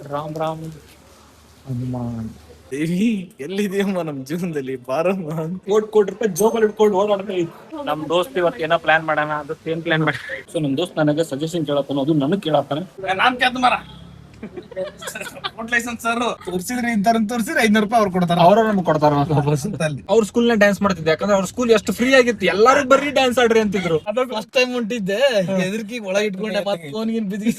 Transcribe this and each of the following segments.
ರಾಮ್ ರಾಮ್ ಹನುಮಾನ್ ದೇವಿ ಎಲ್ಲಿದೆಯಮ್ಮ ನಮ್ ಜೀವನದಲ್ಲಿ ಬಾರಮ್ಮ. ಕೋಟಿ ರೂಪಾಯಿ ಜೋಬಲ್ಲಿ ಇಟ್ಕೊಂಡು ಓಡಾಡ್ತಾ ಇತ್ತು. ನಮ್ ದೋಸ್ತ್ ಇವತ್ತು ಏನೋ ಪ್ಲಾನ್ ಮಾಡೋಣ, ಅದು ಏನ್ ಪ್ಲಾನ್ ಮಾಡಿ. ಸೊ ನಮ್ ದೋಸ್ತ್ ನನಗೆ ಸಜೆಷನ್ ಕೇಳತ್ತಾನ, ಅದು ನನಗ್ ಕೇಳತ್ತಾನೆ. ನಾನ್ ಕೇಳ್ತ ಮರ ಲೈಸೆನ್ಸ್ ಸರ್ ತೋರಿಸಿದ್ರಿ ಇಂತ ತೋರಿಸಿದ್ರೆ 500 ರೂಪಾಯಿ ಅವ್ರು ಕೊಡ್ತಾರ, ಅವ್ರ ನಮ್ಗೆ ಕೊಡ್ತಾರ. ಅವ್ರ ಸ್ಕೂಲ್ ನ ಡ್ಯಾನ್ಸ್ ಮಾಡ್ತಿದ್ದೆ, ಯಾಕಂದ್ರೆ ಅವ್ರ ಸ್ಕೂಲ್ ಎಷ್ಟು ಫ್ರೀ ಆಗಿತ್ತು, ಎಲ್ಲಾರು ಬರ್ರಿ ಡ್ಯಾನ್ಸ್ ಆಡ್ರಿ ಅಂತಿದ್ರು. ಫಸ್ಟ್ ಟೈಮ್ ಹೊಂಟಿದ್ದೆ, ಎದುರ್ಕಿ ಒಳಗೆ ಇಟ್ಕೊಂಡೆ, ಫೋನ್ಗಿನ್ ಬಿದ್ದಿ.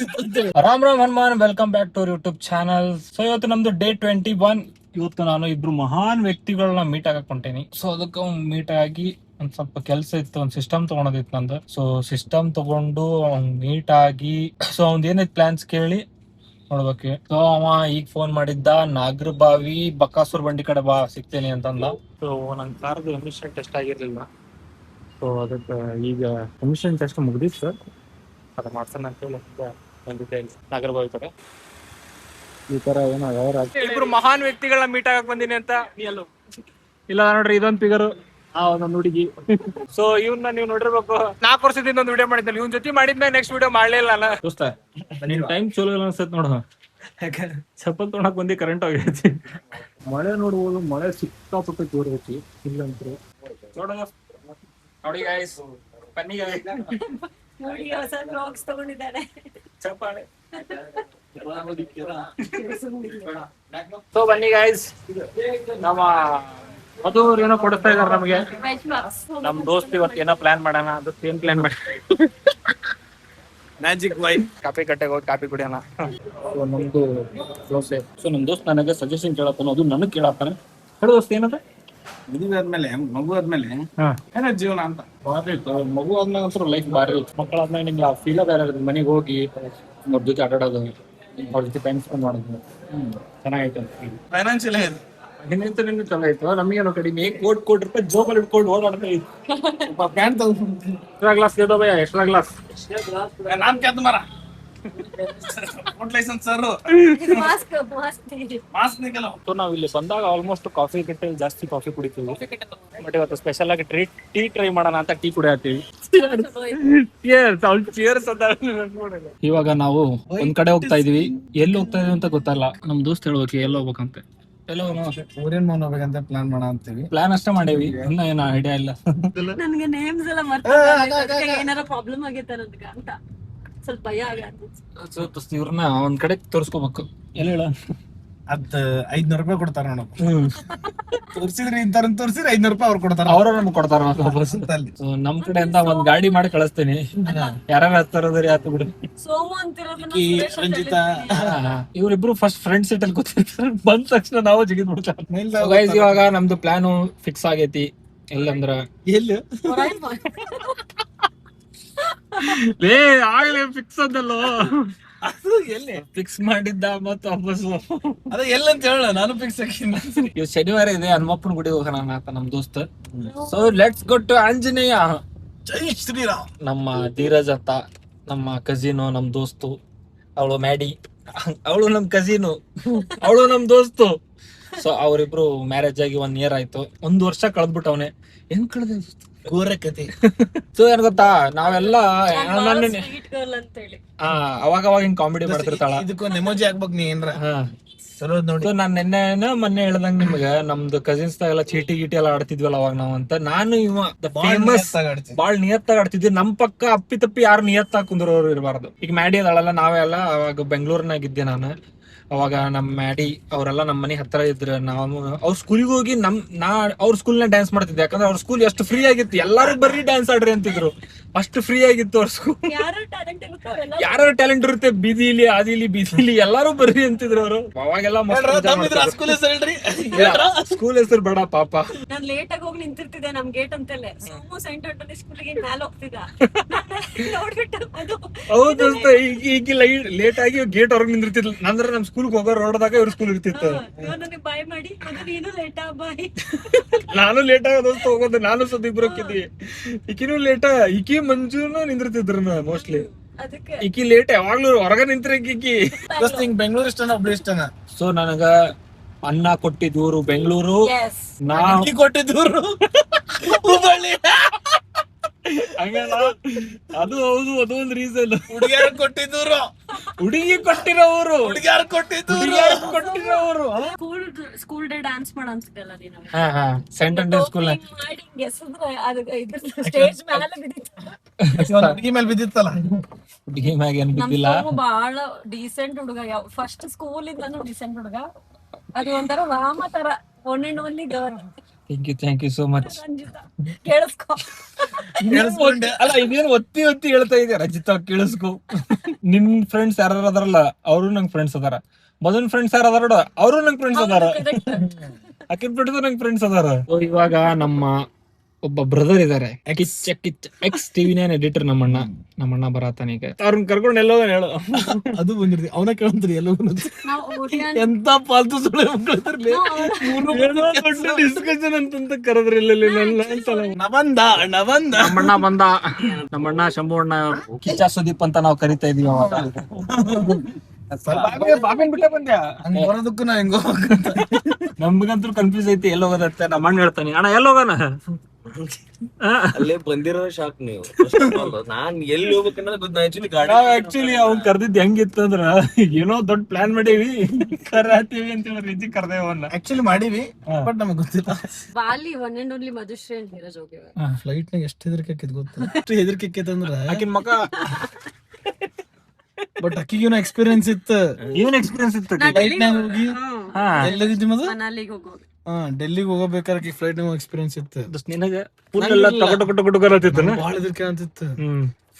Ram Ram Hanuman, welcome back to YouTube channel. So ಇವತ್ತು ನಮ್ದು ಡೇ 21. ಇವತ್ತು ನಾನು ಇಬ್ರು ಮಹಾನ್ ವ್ಯಕ್ತಿಗಳನ್ನ ಮೀಟ್ ಆಗಕ್ ಹೊಂಟೇನಿ. ಸೊ ಅದಕ್ಕೆ ಮೀಟ್ ಆಗಿ ಒಂದ್ ಸ್ವಲ್ಪ ಕೆಲ್ಸ ಇತ್ತು, ಒಂದ್ ಸಿಸ್ಟಮ್ ತಗೊಳೋದಿತ್ತು ನಂದು. ಸೊ ಸಿಸ್ಟಮ್ ತಗೊಂಡು ಮೀಟ್ ಆಗಿ, ಸೊ ಅವ್ನ್ ಏನಿತ್ತು ಪ್ಲಾನ್ಸ್ ಕೇಳಿ ನೋಡ್ಬೇಕು. ಸೊ ಅವ ಈಗ ಫೋನ್ ಮಾಡಿದ್ದ, ನಾಗರಬಾವಿ ಬಕಾಸೂರ್ ಬಂಡಿ ಕಡೆ ಬಾ ಸಿಗ್ತೇನೆ ಅಂತಂದ. ಸೊ ನನ್ ಕಾರ್ದು ಎಮಿಷನ್ ಟೆಸ್ಟ್ ಆಗಿರ್ಲಿಲ್ಲ. ಸೊ ಅದಕ್ಕೆ ಈಗ ಎಮಿಷನ್ ಟೆಸ್ಟ್ ಮುಗ್ದಿತ್ತು, ಅದ ಮಾಡ್ಸೋಣ ಅಂತ ಹೇಳಿ ಬಂದಿದ್ದೆ ನಾಗರಬಾವಿ ಕಡೆ. ಈ ತರ ಏನೋ ಇಬ್ರು ಮಹಾನ್ ವ್ಯಕ್ತಿಗಳನ್ನ ಮೀಟ್ ಆಗಕ್ ಬಂದಿನಿ ಅಂತ. ಇಲ್ಲ ನೋಡ್ರಿ, ಇದೊಂದ್ ಫಿಗರ್, ಒಂದೊಂದು ಹುಡುಗಿ. ಸೊ ಇವನ್ನ ನೀವು ನೋಡಿರ್ಬೇಕು. 4 ವರ್ಷದಿಂದ ಒಂದು ವಿಡಿಯೋ ಮಾಡಿದ್ದೆ, ಇವ್ನ ಜೊತೆ ಮಾಡಿದ್ಮೇಲೆ ನೆಕ್ಸ್ಟ್ ವಿಡಿಯೋ ಮಾಡ್ಲಿಲ್ಲ ನಾನು. ದೋಸ್ತ ನಿನ್ ಟೈಮ್ ಚಲೋ ಇಲ್ಲ ಅನ್ಸತ್ ನೋಡ, ಚಪ್ಪಲ್ ತೊಗೊಳಕ್ ಬಂದಿ ಕರೆಂಟ್ ಹೋಗೈತಿ. ಮಳೆ ನೋಡ್ಬೋದು, ಮಳೆ ಸಿಕ್ಕಾಪಟ್ಟೆ ಜೋರ್ ಐತಿ ಇಲ್ಲಂತ್ರು. ನೋಡಿ ಗೈಸ್, ಬನ್ನಿ ಗೈಸ್, ನೋಡಿ ಹೊಸ ಬ್ಲಾಗ್ಸ್ ತಗೊಂಡಿದ್ದಾರೆ. ಚಪ್ಪಾಳೆ. ಸೊ ಬನ್ನಿ ಗೈಸ್, ನಮ್ಮ ಮಧು ಏನೋ ಕೊಡಿಸ್ತಾ ಇದಾರೆ ನಮಗೆ. ನಮ್ ದೋಸ್ತ್ ಇವತ್ತು ಏನೋ ಪ್ಲಾನ್ ಮಾಡೋಣ, ಅದು ಏನ್ ಪ್ಲಾನ್ ಮಾಡಿ. ಮ್ಯಾಜಿಕ್ ವೈಟ್ ಕಾಫಿ ಕಟ್ಟೆಗೆ ಹೋಗಿ ಕಾಫಿ ಕುಡಿಯೋಣ. ನಮ್ದು ದೋಸೆ. ಸೊ ನಮ್ ದೋಸ್ತ್ ನನಗೆ ಸಜೆಷನ್ ಕೇಳತ್ತಾನ, ಅದು ನನಗ್ ಕೇಳತ್ತಾನೆ. ಹೇಳು ದೋಸ್ತ್, ಏನದ ಮದುವೆ ಆದ್ಮೇಲೆ, ಮಗು ಆದ್ಮೇಲೆ ಏನ ಜೀವನ ಅಂತ ಬಾರಿ ಇತ್ತು. ಮಗು ಆದ್ಮೇಲೆ ಒಂಥರ ಲೈಫ್ ಬಾರಿ ಇತ್ತು. ಮಕ್ಕಳಾದ್ಮೇಲೆ ನಿಮ್ಗೆ ಆ ಫೀಲ ಬೇರೆ ಇರುತ್ತೆ. ಮನೆಗೆ ಹೋಗಿ ಅವ್ರ ಜೊತೆ ಆಟಾಡೋದು, ಅವ್ರ ಜೊತೆ ಟೈಮ್ ಸ್ಪೆಂಡ್ ಮಾಡೋದು ಚೆನ್ನಾಗೈತೆ ಅಂತ. ಫೈನಾನ್ಷಿಯಲ್ ನಿನ್ನಿಂತ ನಿನ್ನ ಚಲೋ ಆಯ್ತು. ನಮಗೇನೋ ಕಡಿಮೆ, ಕೋಟಿ ರೂಪಾಯಿ ಜೋಬಲ್ಲಿ ಇಟ್ಕೊಂಡು ಓಡಾಡ್ತಾ ಇತ್ತು. ಪ್ಯಾಂಟ್ ತಗೊಂಡು ಎಕ್ಸ್ಟ್ರಾ ಗ್ಲಾಸ್ ದೇ ಭಯ, ಎಕ್ಸ್ಟ್ರಾ ಗ್ಲಾಸ್. ನಾನ್ ಕೇಳ್ತ ಮರ ಲೈಸೆನ್ಸ್ ಸರ್ ಮಾಸ್ಕ್ ನಿಕಲ. ಸೊ ನಾವ್ ಇಲ್ಲಿ ಬಂದಾಗ ಆಲ್ಮೋಸ್ಟ್ ಕಾಫಿ ಕಟ್ಟೆ ಜಾಸ್ತಿ ಕಾಫಿ ಕುಡಿತೀವಿ. ಬಟ್ ಇವತ್ತು ಸ್ಪೆಷಲ್ ಆಗಿ ಟೀ ಟ್ರೈ ಮಾಡೋಣ ಅಂತ ಟೀ ಕುಡಿಯತ್ತೀವಿ. ಇವಾಗ ನಾವು ಒಂದ್ ಕಡೆ ಹೋಗ್ತಾ ಇದೀವಿ. ಎಲ್ಲಿ ಹೋಗ್ತಾ ಇದೀವಿ ಅಂತ ಗೊತ್ತಲ್ಲ. ನಮ್ ದೋಸ್ತ್ ಹೇಳ್ಬೇಕು ಎಲ್ಲಿ ಹೋಗ್ಬೇಕಂತ. ಊರಿನ ಮೌನ ಹೋಗ್ಬೇಕಂತ ಪ್ಲಾನ್ ಮಾಡ ಅಂತೀವಿ. ಪ್ಲಾನ್ ಅಷ್ಟೇ ಮಾಡೇವಿ, ಇನ್ನ ಏನೋ ಐಡಿಯಾ ಇಲ್ಲ. ನನ್ಗೆ ನೇಮ್ಸ್ ಎಲ್ಲ ಏನಾರ ಪ್ರಾಬ್ಲಮ್ ಆಗೈತೆ ನನಗ ಅಂತ ಸ್ವಲ್ಪ ಭಯ ಆಗತ್ತೆ. ಇವ್ರನ್ನ ಒಂದ್ ಕಡೆ ತೋರ್ಸ್ಕೋಬೇಕು. ಎಲ್ಲಿ ಹೇಳ, ಅದ್ 500 ರೂಪಾಯಿ ಕೊಡ್ತಾರ ನೋಡ. ತೋರ್ಸಿದ್ರಿ ಇಂತ ತೋರ್ಸಿದ್ರೆ 500 ರೂಪಾಯಿ ಅವ್ರು ಕೊಡ್ತಾರ, ಅವ್ರ ನಮ್ಗೆ ಕೊಡ್ತಾರ. ನಮ್ ಕಡೆ ಅಂತ ಒಂದ್ ಗಾಡಿ ಮಾಡಿ ಕಳಿಸ್ತೇನೆ. ಯಾರು ಹತ್ತಾರದ್ರಿ ಆತು ಬಿಡು. ಸೋಮು ಅಂತಿರೋದು ರಂಜಿತಾ ಇವ್ರಿಬ್ರು ಫಸ್ಟ್ ಫ್ರಂಟ್ ಸೀಟ್ ಅಲ್ಲಿ ಕೂತಿರ್ತಾರೆ. ಬಂದ ತಕ್ಷಣ ನಾವು ಜಿಗಿದ್ ಬಿಡ್ತಾರೆ. ಇವಾಗ ನಮ್ದು ಪ್ಲಾನ್ ಫಿಕ್ಸ್ ಆಗೈತಿ. ಎಲ್ಲಂದ್ರ ಎಲ್ಲಿ ಆಗ್ಲೇ ಫಿಕ್ಸ್ ಅದಲ್ಲೋ, ಎಲ್ಲಿ ಫಿಕ್ಸ್ ಮಾಡಿದ್ದ ಮತ್ತ ವಾಪಸ್ ಅದ ಎಲ್ಲಂತ ಹೇಳ, ನಾನು ಫಿಕ್ಸ್ ಹಾಕಿನ. ಇವ್ ಶನಿವಾರ ಇದೆ, ಹನುಮಪ್ಪನ ಗುಡಿ ಹೋಗೋಣ ಅಂತ ನಮ್ ದೋಸ್ತ. So let's go to Anjaneya. ಜೈ ಶ್ರೀರಾಮ್. ನಮ್ಮ ಧೀರಜ್ ಅಂತ ನಮ್ಮ ಕಸಿನು, ನಮ್ ದೋಸ್ತು. ಅವಳು ಮ್ಯಾಡಿ, ಅವಳು ನಮ್ ಕಸಿನು, ಅವಳು ನಮ್ ದೋಸ್ತು. ಸೊ ಅವ್ರಿಬ್ರು ಮ್ಯಾರೇಜ್ ಆಗಿ 1 year ಆಯ್ತು. 1 ವರ್ಷ ಕಳೆದ್ಬಿಟ್ಟವನೆ. ಹೆಂಗ್ ಕಳೆದ ಗೋರ ಕತೆ. ಸೊ ಏನ್ ಗೊತ್ತಾ, ನಾವೆಲ್ಲ ಅವಾಗ ಹಿಂಗ್ ಕಾಮಿಡಿ ಮಾಡ್ತಿರ್ತಾಳ. ಇದಕ್ಕೊಂದು ಎಮೋಜಿ ಹಾಕ್ಬೇಕು ನೀ ಏನ್ರ. ಚಲೋ ನೋಡಿ. ನಾನ್ ಮೊನ್ನೆ ಹೇಳ್ದಂಗ ನಿಮ್ಗೆ ನಮ್ದು ಕಸಿನ್ಸ್ ಎಲ್ಲ ಚೀಟಿ ಗೀಟಿ ಎಲ್ಲ ಆಡ್ತಿದ್ವಲ್ಲ ಅವಾಗ ನಾವ್ ಅಂತ. ನಾನು ಇವ ಫೇಮಸ್ ಬಾಳ್ ನಿಯತ್ತಾಗ ಆಡ್ತಿದ್ವಿ. ನಮ್ ಪಕ್ಕ ಅಪ್ಪಿ ತಪ್ಪಿ ಯಾರು ನಿಯತ್ತಾಗ ಕುಂದ್ರೋರು ಇರಬಾರ್ದು. ಈಗ ಮ್ಯಾಡಿ ಅದಳಲ್ಲ, ನಾವೆಲ್ಲ ಅವಾಗ ಬೆಂಗಳೂರಿನಾಗಿದ್ದೆ ನಾನು. ಅವಾಗ ನಮ್ ಮ್ಯಾಡಿ ಅವರೆಲ್ಲ ನಮ್ ಮನೆ ಹತ್ರ ಇದ್ರ. ನಾವು ಅವ್ರ ಸ್ಕೂಲಿಗೆ ಹೋಗಿ ಅವ್ರ ಸ್ಕೂಲ್ ನ ಡ್ಯಾನ್ಸ್ ಮಾಡ್ತಿದ್ದೆ, ಯಾಕಂದ್ರೆ ಅವ್ರ ಸ್ಕೂಲ್ ಎಷ್ಟು ಫ್ರೀ ಆಗಿತ್ತು. ಎಲ್ಲಾರು ಬರ್ರಿ ಡ್ಯಾನ್ಸ್ ಆಡ್ರಿ ಅಂತಿದ್ರು, ಅಷ್ಟು ಫ್ರೀ ಆಗಿತ್ತು ಅವ್ರ ಸ್ಕೂಲ್. ಯಾರು ಟ್ಯಾಲೆಂಟ್ ಇರುತ್ತೆ, ಬೀದಿಲಿ ಎಲ್ಲಾರು ಬರ್ರಿ ಅಂತಿದ್ರು ಅವರು. ಅವಾಗೆಲ್ಲ ಸ್ಕೂಲ್ ಹೆಸರು ಬೇಡ ಪಾಪ. ನಾನ್ ಲೇಟ್ ಆಗಿ ಹೋಗಿ ನಿಂತಿರ್ತಿದ್ದೆ ನಮ್ ಗೇಟ್ ಅಂತಲೇ. ಸೋಮು ಸೈಂಟ್ ಆಂಟೋನಿ ಸ್ಕೂಲ್ಗೆ ಮ್ಯಾಲ ಹೋಗ್ತಿದ್ದ. ಹೌದು, ಈಗ ಲೇಟ್ ಆಗಿ ಗೇಟ್ ಹೊರಗೆ ನಿಂದಿರ್ತಿದ್ಲ. ಅಂದ್ರೆ ನಮ್ ಸ್ಕೂಲ್ ಹೋಗೋ ರೋಡ್ದಾಗ ಇವ್ರ ಸ್ಕೂಲ್ ಇರ್ತಿತ್ತು. ಬಾಯ್ ಮಾಡಿ ನೀನು ಲೇಟ್ ಬಾಯ್. ನಾನು ಲೇಟ್ ಆಗ ದೋಸ್ತ ಹೋಗೋದು, ನಾನು ಸದ್ ಇಬ್ರು ಹೋಗಿದ್ವಿ. ಈಕಿನೂ ಲೇಟ, ಈಕಿ ಮಂಜುನು ನಿಂದಿರ್ತಿದ್ರು ಮೋಸ್ಟ್ಲಿ. ಈಕಿ ಲೇಟ್ ಯಾವಾಗ್ಲೂ ಹೊರಗ ನಿಂತ್ರ ಈಕಿ. ಬೆಂಗಳೂರು ಇಷ್ಟನ ಹುಬ್ಳಿ ಇಷ್ಟನ. ಸೊ ನನಗ ಅನ್ನ ಕೊಟ್ಟಿದ್ದೂರು ಬೆಂಗಳೂರು, ನಾ ಕೊಟ್ಟಿದ್ದೂರು ಹುಬ್ಬಳ್ಳಿ. ಹಂಗಲ್ಲ, ಅದು ಹೌದು, ಅದೊಂದು ರೀಸನ್. ಹುಡುಗಿಯರ್ ಕೊಟ್ಟಿದ್ರು, ಹುಡುಗಿ ಕೊಟ್ಟಿರೋರು, ಹುಡುಗಿಯರ್ ಕೊಟ್ಟಿದ್ರು. ಕೊಟ್ಟಿರೋರು. ಸ್ಕೂಲ್ ಡೇ ಡ್ಯಾನ್ಸ್ ಮಾಡ ಅನ್ಸುತ್ತಲ್ಲ ನೀನು. ಸೆಂಟ್ ಅಂಡ್ ಸ್ಕೂಲ್ ಮಾಡಿ ಎಸೆದ್ರೆ ಅದು ಸ್ಟೇಜ್ ಮೇಲೆ ಬಿದ್ದಿತ್ತು. ಹುಡುಗಿ ಮೇಲೆ ಬಿದ್ದಿತ್ತಲ್ಲ. ಹುಡುಗಿ ಮ್ಯಾಗ ಏನ್ ನಮ್ ಬಿದ್ದಿಲ್ಲ. ಸೋಮು ಬಹಳ ಡೀಸೆಂಟ್ ಹುಡುಗ, ಫಸ್ಟ್ ಸ್ಕೂಲ್ ಇಂದಾನು ಡೀಸೆಂಟ್ ಹುಡುಗ. ಅದು ಒಂಥರ ರಾಮ ತರ, one and only girl thank you so much. Ranjitha. ಕೇಳಿಸ್ಕೊ. ಅಲ್ಲ, ಇದೇನು ಒತ್ತಿ ಒತ್ತಿ ಹೇಳ್ತಾ ಇದೆಯಾ ರಜಿತಾ, ಕೇಳಿಸ್ಕೊ. ನಿನ್ ಫ್ರೆಂಡ್ಸ್ ಯಾರು ಅದಾರಲ್ಲ, ಅವರು ನಂಗ್ ಫ್ರೆಂಡ್ಸ್ ಅದಾರ. ಮೊದಲ ಫ್ರೆಂಡ್ಸ್ ಯಾರು ಅದಾರ, ಅವರು ನಂಗ್ ಫ್ರೆಂಡ್ಸ್ ಅದಾರ. ಅಕ್ಕಿನ ಬಿಟ್ಟು ನಂಗ್ ಫ್ರೆಂಡ್ಸ್ ಅದಾರ. ಇವಾಗ ನಮ್ಮ ಒಬ್ಬ ಬ್ರದರ್ ಇದಾರೆ, ಎಕ್ಸ್ ಟಿವಿ9 ಎಡಿಟರ್. ನಮ್ಮಣ್ಣ ಬರತಾನ ಈಗ. ಅವ್ರನ್ನ ಕರ್ಕೊಂಡು ಎಲ್ಲೋ ಹೇಳು. ಅದು ಬಂದಿರ್ತಿ, ಅವನ ಕೇಳ್ತೀರಿ ಎಲ್ಲೋ ಎಂತ ಪಾಲ್ತು ಸುಳ್ಳು ಮಕ್ಕಳು ಡಿಸ್ಕಷನ್ ಅಂತಂತ ಕರೆದ್ರಿಲ್ಲ. ನಮ್ಮಣ್ಣ ಬಂದ, ನಮ್ಮಣ್ಣ ಶಂಭು ಅಣ್ಣ, ಕಿಚ್ಚ ಸುದೀಪ್ ಅಂತ ನಾವು ಕರಿತಾ ಇದೀವಿ. ಬಾಬಿನ್ ಬಿಟ್ಟೆ ಬಂದ್ಯಾ? ಬರೋದಕ್ಕೂ ನಾ ಹೆಂಗೋ ನಮ್ಗಂತೂ ಕನ್ಫ್ಯೂಸ್ ಐತಿ, ಎಲ್ಲಿ ಹೋಗೋದತ್ತೆ. ನಮ್ಮ ಅಣ್ಣ ಹೇಳ್ತಾನೆ, ಅಣ್ಣ ಎಲ್ಲಿ ಹೋಗೋಣ? ಅಲ್ಲೇ ಬಂದಿರೋ ಶಾಕ್ ನೀವು. ನಾನ್ ಎಲ್ಲಿ ಹೋಗ್ಬೇಕನ್ನೋದು ಆಕ್ಚುಲಿ ಅವ್ನ್ ಕರ್ದಿದ್ ಹೆಂಗಿತ್ತು ಅಂದ್ರ, ಏನೋ ದೊಡ್ಡ ಪ್ಲಾನ್ ಮಾಡೀವಿ, ಕರಾತೀವಿ ಅಂತ ಹೇಳಿ ರೀತಿ ಕರ್ದೇವ ಅವನ್ನ. ಆಕ್ಚುಲಿ ಮಾಡೀವಿ, ಬಟ್ ನಮಗ್ ಗೊತ್ತಿಲ್ಲ. ಬಾಲಿ ಒನ್ ಅಂಡ್ ಓನ್ಲಿ ಮಧುಶ್ರೀ ಅಂತ ನೀರಜ್ ಹೋಗಿವೆ. ಫ್ಲೈಟ್ ನಾಗ ಎಷ್ಟು ಹೆದರಿಕೆ ಆಕೈತಿ ಗೊತ್ತ? ಎಷ್ಟು ಹೆದರಿಕೆ ಆಕೈತಿ ಅಂದ್ರ ಆಕಿನ್ ಮಗ. ಬಟ್ ಅಕ್ಕಿಗೇನೋ ಎಕ್ಸ್ಪೀರಿಯನ್ಸ್ ಇತ್ತು. ಏನ್ ಎಕ್ಸ್ಪೀರಿಯನ್ಸ್ ಇತ್ತು? ಫ್ಲೈಟ್ ನಾಗ ಹೋಗಿ ಎಲ್ಲದಿದ್ದಿ ಮದ ಮನಾಲಿಗೆ ಹೋಗೋ, ಡೆಲ್ಲಿಗೆ ಹೋಗಬೇಕಾದ್ರೆ ಫ್ಲೈಟ್ ನಾಗ ಎಕ್ಸ್ಪೀರಿಯನ್ಸ್ ಇತ್ತು. ನಿನಗೆ ಟೊಕಟೊಕರತ್ತಿತ್ತು, ಬಾಳ ಹೆದರಿಕೆ ಅಂತಿತ್ತು.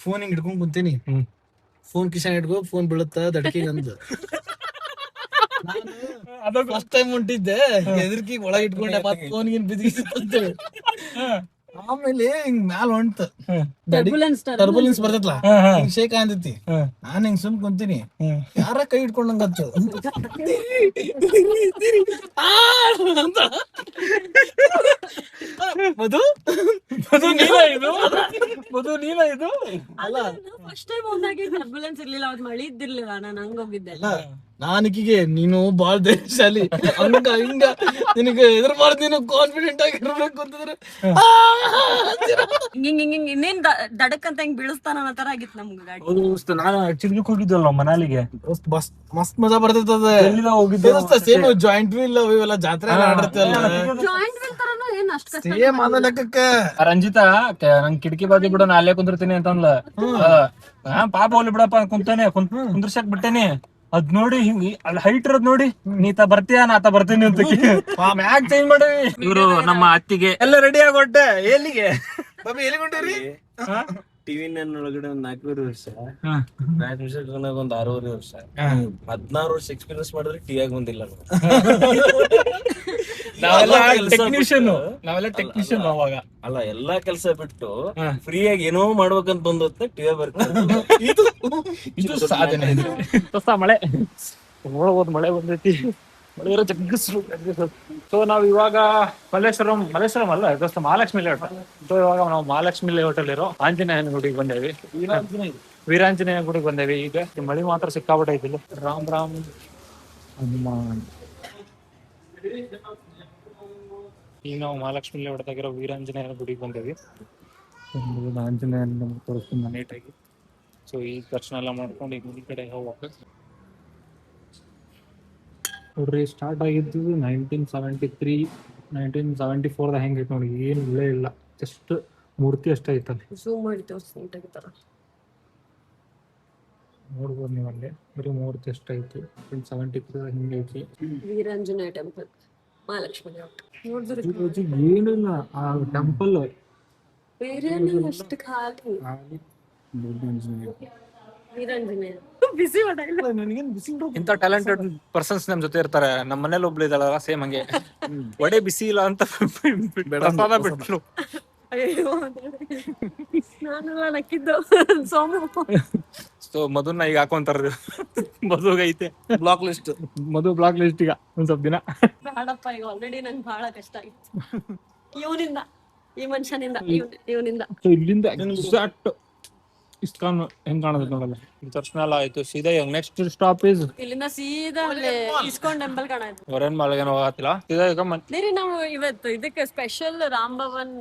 ಫೋನ್ ಹಿಂಗ್ ಹಿಡ್ಕೊಂಡ್ ಕುಂತೀನಿ, ಫೋನ್ ಕಿಶನ್ ಇಟ್ಕೋ, ಫೋನ್ ಬೀಳುತ್ತ ದಡ್ಕಿಗೆ ಅಂದ. ಫಸ್ಟ್ ಟೈಮ್ ಹೊಂಟಿದ್ದೆ, ಹೆದರ್ಕಿ ಒಳಗೆ ಇಟ್ಕೊಂಡೆ, ಮತ್ ಫೋನ್ ಗಿನ್ ಬಿದ್ದಿಸ್ತಂತೇಳಿ. ಆಮೇಲೆ ಹಿಂಗ್ ಮ್ಯಾಲ ಹೊಂಟ ಟರ್ಬುಲೆನ್ಸ್ ಬರ್ತೈತ್ಲಾ, ಹಿಂಗ್ ಶೇಕ್ ಅಂದೈತಿ. ನಾನ್ ಹಿಂಗ್ ಸುಮ್ ಕುಂತೀನಿ, ಯಾರ ಕೈ ಇಟ್ಕೊಂಡಂಗತ್ತ. ಮಧು ನೀನ ಇದು ಅಲ್ಲ ಫಸ್ಟ್ ಟೈಮ್ ಹೋದಾಗೆ ಟರ್ಬುಲೆನ್ಸ್ ಇರ್ಲಿಲ್ಲ, ಅವತ್ತು ಮಳಿ ಇದ್ದಿರ್ಲಿಲ್ಲ, ನಾನು ಹಂಗ ಹೋಗಿದ್ದೆ. ನಾನಿಕಿಗೆ ನೀನು ಬಾಳ ಧೈರ್ಯಶಾಲಿ, ಹಂಗ ಹಿಂಗ ನಿನಗೆ ಎದುರ್ಬಾರ್ದು, ನೀನು ಕಾನ್ಫಿಡೆಂಟ್ ಆಗಿರ್ಬೇಕು ಅಂತಂದ್ರೆ ಹಿಂಗ್ ಇನ್ನೇನ್ ದಡಕ್ ಅಂತ ಹಿಂಗ್ ಬೀಳಿಸ್ತಾನ ಅನ್ನೋ ತರ ಆಗಿತ್ತು ನಮ್ಗೆ ಗಾಡಿ. ನಾನು ಚಿಲ್ಕಕ್ ಹೋಗಿದ್ವಲ್ಲ ಮನಾಲಿಗೆ, ಮಸ್ತ್ ಮಜಾ ಬರ್ತೈತದ. ಹೋಗಿದ್ದೆ ಸೇಮ್ ಜಾಯಿಂಟ್ ವೀಲ್ ಇವೆಲ್ಲ ಜಾತ್ರೆ ಆಡಿರ್ತಲ್ಲ, ಜಾಯಿಂಟ್ ವೀಲ್ ತರನು ಏನ್ ಅಷ್ಟ್ ಕಷ್ಟ. ಸೇಮ್ ಅದ ಲೆಕ್ಕಕ್ಕೆ. ರಂಜಿತಾ ನಂಗ್ ಕಿಟಕಿ ಬಾಜು ಬಿಡ, ನಾ ಅಲ್ಲೇ ಕುಂದಿರ್ತೀನಿ ಅಂತಂದ್ಲ. ಪಾಪ ಹೋಗ್ಲಿ ಬಿಡಪ್ಪ, ಕುಂತಾನೆ ಕುಂದ್ರಸಕ್ ಬಿಟ್ಟೇನಿ. ಅದ್ ನೋಡಿ ಹಿಂಗ್ ಅಲ್ಲಿ ಹೈಟ್ ಇರೋದ್ ನೋಡಿ, ನೀತ ಬರ್ತೀಯ ನಾತ ಬರ್ತೀನಿ ಅಂತ ಮ್ಯಾಗ್ ಚೇಂಜ್ ಮಾಡಿ. ಇವ್ರು ನಮ್ಮ ಅತ್ತಿಗೆ ಎಲ್ಲ ರೆಡಿ ಆಗೊಟ್ಟೆ. ಎಲ್ಲಿಗೆ ಬಾಬಿ ಎಲ್ಲಿಗೊಂಡ್ರಿ? ಟಿವಿ9 ಒಳಗಡೆ ಒಂದ್ 4 ವರ್ಷ, ಬ್ಯಾಕ್ ಮಿಷನ್ ಒಂದ್ 6 ವರ್ಷ, 16 ವರ್ಷ ಎಕ್ಸ್ಪೀರಿಯನ್ಸ್ ಮಾಡಿದ್ರೆ ಟಿವಿಯಾಗ ಬಂದಿಲ್ಲ. ನಾವೆಲ್ಲ ಟೆಕ್ನಿಷಿಯನ್ ಅವಾಗ. ಅಲ್ಲ, ಎಲ್ಲಾ ಕೆಲ್ಸ ಬಿಟ್ಟು ಫ್ರೀಯಾಗಿ ಏನೋ ಮಾಡ್ಬೇಕಂತ ಬಂದೊತ್ತ ಟಿವಿ ಬರ್ತದೆ. ಇದು ಸಾಧನೆ. ಮಳೆ ನೋಡ್ಬೋದು, ಮಳೆ ಬಂದೈತಿ. ಮಳೆ ಜಗ್ಗಿಸ್ರು. ಸೊ ನಾವ್ ಇವಾಗ ಮಲ್ಲೇಶ್ವರಂ ಅಲ್ಲ, ದೋಸ್ತ ಮಹಾಲಕ್ಷ್ಮಿ ಲೇಔಟ್. ಸೊ ಇವಾಗ ನಾವು ಮಹಾಲಕ್ಷ್ಮಿ ಲೇಔಟ್ ಅಲ್ಲಿರೋ ಆಂಜನೇಯನ ಗುಡಿಗೆ ಬಂದೇವಿ, ವೀರಾಂಜನೇಯ ಗುಡಿಗೆ ಬಂದೇವಿ. ಈಗ ಮಳಿ ಮಾತ್ರ ಸಿಕ್ಕಾಬಿಟ್ಟೆ ಐತಿಲ್ಲ. ರಾಮ್ ಹನುಮಾನ್. ಈಗ ನಾವು ಮಹಾಲಕ್ಷ್ಮಿ ಲೇಔಟ್ದಾಗಿರೋ ವೀರಾಂಜನೇಯನ ಗುಡಿಗೆ ಬಂದೇವಿ. ಆಂಜನೇಯನ ತೋರಿಸ್ತೀನಿ ನೀಟಾಗಿ. ಸೊ ಈ ದರ್ಶನ ಎಲ್ಲ ಮಾಡ್ಕೊಂಡು ಈಗ ಈ ಕಡೆ ಹೋಗ್ಬೇಕು ನೋಡ್ರಿ. ಸ್ಟಾರ್ಟ್ ಆಗಿದ್ದು 1973 1974 ಹೆಂಗೈತೆ ನೋಡಿ, ಏನು ಇಲ್ಲೇ ಇಲ್ಲ, ಜಸ್ಟ್ ಮೂರ್ತಿ ಅಷ್ಟೇ ಐತಲ್ಲಿ. ಝೂಮ್ ಮಾಡಿ ತೋರಿಸ್ತೀನಿ ತೆಗಿತಾರ, ನೋಡ್ಬೋದು ನೀವು ಅಲ್ಲಿ ಬರೀ ಮೂರ್ತಿ ಅಷ್ಟೇ ಐತಿ. 1973 ಹಿಂಗೈತಿ. ವೀರಾಂಜನೇಯ ಟೆಂಪಲ್ ಮಹಾಲಕ್ಷ್ಮಿ ಲೇಔಟ್ ನೋಡಿದ್ರೆ ಏನಿಲ್ಲ ಆ ಟೆಂಪಲ್, ಬೇರೆನೇ ಅಷ್ಟು ಖಾಲಿ. ವೀರಾಂಜನೇಯ ಬಿಸಿ ಇಂಥ ಟ್ಯಾಲೆಂಟೆಡ್ ಪರ್ಸನ್ಸ್ ನಮ್ ಜೊತೆ ಇರ್ತಾರೆ. ನಮ್ಮ ಮನೇಲಿ ಒಬ್ಳು ಇದ್ದಾಳ ಸೇಮ್ ಹಂಗೆ, ಒಡೆ ಬಿಸಿ ಇಲ್ಲ ಅಂತ ಪ್ರಸಾದ ಬಿಟ್ಲು. ಅಯ್ಯೋ ನಾನೆಲ್ಲ ನಕ್ಕಿದ್ದು ಸೋಮು. ಸೊ ಮಧುನ ಈಗ ಹಾಕೊಂತಾರ, ಮಧುಗ ಐತೆ ಬ್ಲಾಕ್ ಲಿಸ್ಟ್, ಮಧು ಬ್ಲಾಕ್ ಲಿಸ್ಟ್ ಈಗ ಒಂದ್ ಸ್ವಲ್ಪ ದಿನ. ಬೇಡಪ್ಪ, ಈಗ ಆಲ್ರೆಡಿ ನಂಗೆ ಬಹಳ ಕಷ್ಟ ಆಗಿತ್ತು ಇವನಿಂದ, ಈ ಮನುಷ್ಯನಿಂದ, ಇವನಿಂದ. ಇಲ್ಲಿಂದ ಎಕ್ಸಾಕ್ಟ್ ಇಸ್ಕಾನ್ ಹೆಂಗ್ ಕಾಣೋದು ನೋಡಲ್ಲ. ದರ್ಶನ ಎಲ್ಲ ಆಯ್ತು. ಸೀದಾ ನೆಕ್ಸ್ಟ್ ಸ್ಟಾಪ್ ಇಸ್ ಇಲ್ಲಿಂದ ಸೀದಾ ಅಲ್ಲಿ ಇಸ್ಕಾನ್ ಟೆಂಪಲ್ ಕಾಣಾಯ್ತು. ಹೊರೇನ್ ಮಾಲ್ಗೇನು ಹೋಗತ್ತಿಲ್ಲ. ಸೀದಾ ಈಗ ನೀರಿ ನಾವು ಇವತ್ತು ಇದಕ್ಕೆ ಸ್ಪೆಷಲ್ ರಾಮ್ ಭವನ್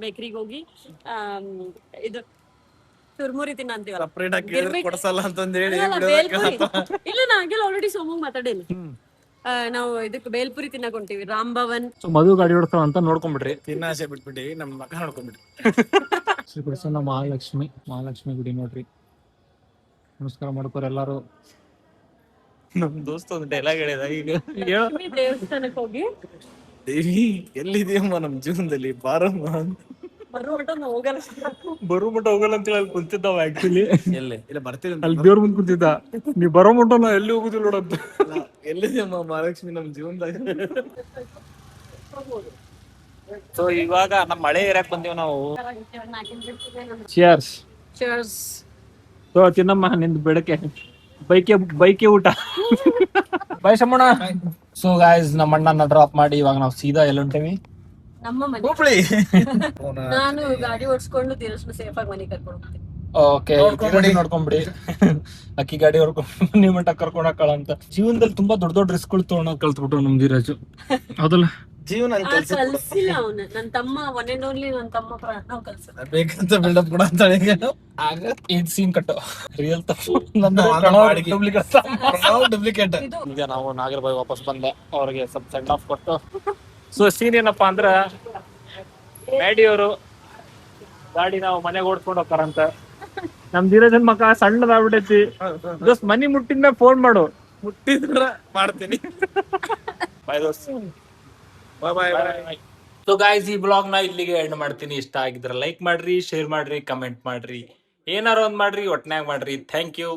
ಬೇಕರಿಗೆ ಹೋಗಿ ಇದು ಚುರ್ಮುರಿ ತಿನ್ನ ಅಂತೀವಲ್ಲ. ಸಪ್ರೇಟ್ ಆಗಿ ಕೇಳಿದ್ರೆ ಕೊಡ್ಸಲ್ಲ ಅಂತಂದ್ ಹೇಳಿ ಅಲ್ಲ, ಬೇಲ್ಪುರಿ. ಇಲ್ಲ ನಾ ಹಂಗೆಲ್ಲ ಆಲ್ರೆಡಿ ಸೋಮಂಗ್ ಮಾತಾಡೇನಿ. ನಾವು ಇದಕ್ಕೆ ಬೇಲ್ಪುರಿ ತಿನ್ನಕ್ ಹೊಂಟೀವಿ ರಾಮ್ ಭವನ್. ಸೊ ಮಧು ಗಾಡಿ ಓಡಿಸ್ತಾವ ಅಂತ ನೋಡ್ಕೊಂಡ್ಬಿಡ್ರಿ. ತಿನ್ನಾಸೆ ಬಿಟ್ಬಿಟ್ಟು ನಮ್ಮ ಮಕ್ಕ ನೋಡ್ಕೊಂಡ್ಬಿಟ್ಟು ಶ್ರೀ ಪ್ರಸನ್ನ ಮಹಾಲಕ್ಷ್ಮಿ ಗುಡಿ ನೋಡ್ರಿ. ನಮಸ್ಕಾರ ಮಾಡ್ಕೋರಿ ಎಲ್ಲಾರು. ನಮ್ ದೋಸ್ತ ಒಂದು ಡೈಲಾಗ್ ಹೇಳಿದ ಈಗ ಹೇಳ. ದೇವಸ್ಥಾನಕ್ಕೆ ಹೋಗಿ ದೇವಿ ಎಲ್ಲಿದೆಯಮ್ಮ ನಮ್ ಜೀವನದಲ್ಲಿ ಬಾರಮ್ಮ ಅಂತ. ಬರೋ ಮಟ್ಟ ನಾವು ಹೋಗಲ್ಲ. ಬರೋ ಮಟ್ಟ ಹೋಗಲ್ಲ ಅಂತ ಹೇಳಿ ಕುಂತಿದ್ದಾವ. ಆಕ್ಚುಲಿ ಎಲ್ಲಿ ಇಲ್ಲ ಬರ್ತೀವಿ ಅಲ್ಲಿ ದೇವ್ರ ಮುಂದೆ ಕುಂತಿದ್ದ. ನೀ ಬರೋ ಮಟ್ಟ ನಾ ಎಲ್ಲಿ ಹೋಗುದಿಲ್ಲ ನೋಡಂತ. ಎಲ್ಲಿದೆಯಮ್ಮ ಮಹಾಲಕ್ಷ್ಮಿ ನಮ್ ಜೀವನದಾಗ. ಸೊ ಇವಾಗ ನಮ್ಮ ಮಳೆ ಏರಿಯಾಕ್ ಬಂದೇವ್ ನಾವು. ಚಿಯರ್ಸ್. Cheers. ಸೊ ತಿನ್ನಮ್ಮ ನಿಂದು ಬೆಳಕೆ ಬೈಕೆ ಊಟ. ಬೈ ಶಮಣ. ಸೊ ಗಾಯ್ಸ್ ನಮ್ಮ ಅಣ್ಣನ ಡ್ರಾಪ್ ಮಾಡಿ ಇವಾಗ ನಾವು ಸೀದಾ ಎಲ್ಲಿ ಹೊಂಟೇವಿ? ನಮ್ಮ ಮನೆ. ಹುಬ್ಳಿ. ನಾನು ಗಾಡಿ ಓಡಿಸ್ಕೊಂಡು ತೀರಷ್ಟು ಸೇಫ್ ಆಗಿ ಮನೆ ಕರ್ಕೊಂಡು ಹೋಗ್ತೀನಿ. ಓಕೆ ನೋಡ್ಕೊಂಬಿಡಿ. ಅಕ್ಕಿ ಗಾಡಿ ಹೊರ್ಕೊಂಡು ನಿಮ್ಮ ಮಟ್ಟ ಕರ್ಕೊಂಡ್ ಹಾಕಳ ಅಂತ. ಜೀವನದಲ್ಲಿ ತುಂಬಾ ದೊಡ್ಡ ದೊಡ್ಡ ರಿಸ್ಕ್ ತೊಗೊಳಕ್ ಕಲ್ತ್ಬಿಟ್ಟು ನಮ್ ಧೀರಜ್. ಹೌದಲ್ಲ? ಜೀವನ ಕಲ್ಸಿಲ್ಲ ಅವನು. ನನ್ನ ತಮ್ಮ ಒನ್ ಅಂಡ್ ಓನ್ಲಿ ನನ್ನ ತಮ್ಮ ನಾವು ಕಲ್ಸಿಲ್ಲ. ಬೇಕಂತ ಬಿಲ್ಡಪ್ ಕೂಡ ಅಂತಾಳೆ ಆಗ ಇದ್ ಸೀನ್ ಕಟ್ಟು ರಿಯಲ್ ತಪ್ಪು. ಡೂಪ್ಲಿಕೇಟ್. ಈಗ ನಾವು ನಾಗರಬಾಯಿ ವಾಪಸ್ ಬಂದೆ. ಅವ್ರಿಗೆ ಸ್ವಲ್ಪ ಸೆಂಡ್ ಆಫ್ ಕೊಟ್ಟು. ಸೊ ಸೀನ್ ಏನಪ್ಪಾ ಅಂದ್ರ ಮ್ಯಾಡಿಯವರು ಗಾಡಿ ನಾವು ಮನೆಗೆ ಓಡಿಸ್ಕೊಂಡು ಹೋಗ್ತಾರಂತ. ನಮ್ ಧೀರಜನ್ ಮಕ್ಕ ಸಣ್ಣದಾಗ್ಬಿಟ್ಟೈತಿ. ದೋಸ್ತ್ ಮನಿ ಮುಟ್ಟಿದ್ಮೇಲೆ ಫೋನ್ ಮಾಡು. ಮುಟ್ಟಿದ್ರ ಮಾಡ್ತೀನಿ. ಬಾಯ್ ದೋಸ್ತ್. ಬಾಯ್ ಬಾಯ್. ಸೊ ಗಾಯ್ಸ್ ಈ ಬ್ಲಾಗ್ ನ ಇಲ್ಲಿಗೆ ಎಂಡ್ ಮಾಡ್ತೀನಿ. ಇಷ್ಟ ಆಗಿದ್ರೆ ಲೈಕ್ ಮಾಡ್ರಿ, ಶೇರ್ ಮಾಡ್ರಿ, ಕಮೆಂಟ್ ಮಾಡ್ರಿ, ಏನಾರು ಒಂದ್ ಮಾಡ್ರಿ, ಒಟ್ನಾಗ್ ಮಾಡ್ರಿ. Thank you.